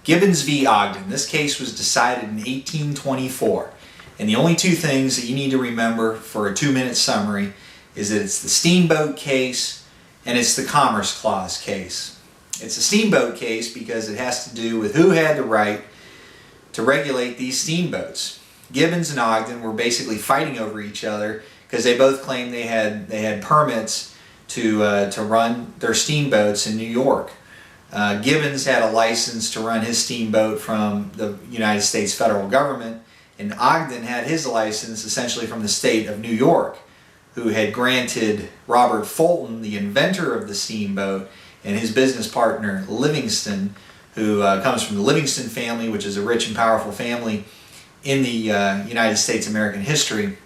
Gibbons v. Ogden. This case was decided in 1824. And the only two things that you need to remember for a 2-minute summary is that it's the Steamboat case and it's the Commerce Clause case. It's a steamboat case because it has to do with who had the right to regulate these steamboats. Gibbons and Ogden were basically fighting over each other because they both claimed they had permits to run their steamboats in New York. Gibbons had a license to run his steamboat from the United States federal government, and Ogden had his license essentially from the state of New York, who had granted Robert Fulton, the inventor of the steamboat, and his business partner Livingston, who comes from the Livingston family, which is a rich and powerful family in the United States American history.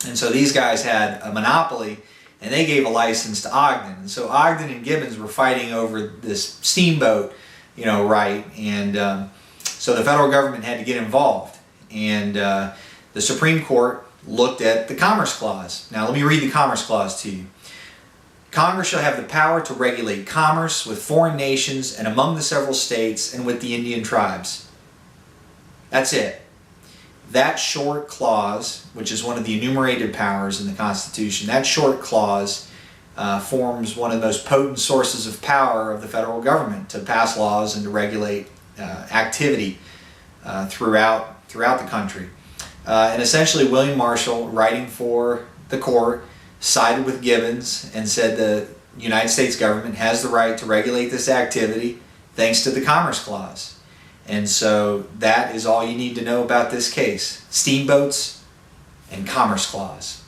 And so these guys had a monopoly, and they gave a license to Ogden. And so Ogden and Gibbons were fighting over this steamboat, right, and so the federal government had to get involved. And the Supreme Court looked at the Commerce Clause. Now let me read the Commerce Clause to you. Congress shall have the power to regulate commerce with foreign nations and among the several states and with the Indian tribes. That's it. That short clause, which is one of the enumerated powers in the Constitution, that short clause forms one of the most potent sources of power of the federal government to pass laws and to regulate activity throughout the country. And essentially William Marshall, writing for the court, sided with Gibbons and said the United States government has the right to regulate this activity thanks to the Commerce Clause. And so that is all you need to know about this case. Steamboats and Commerce Clause.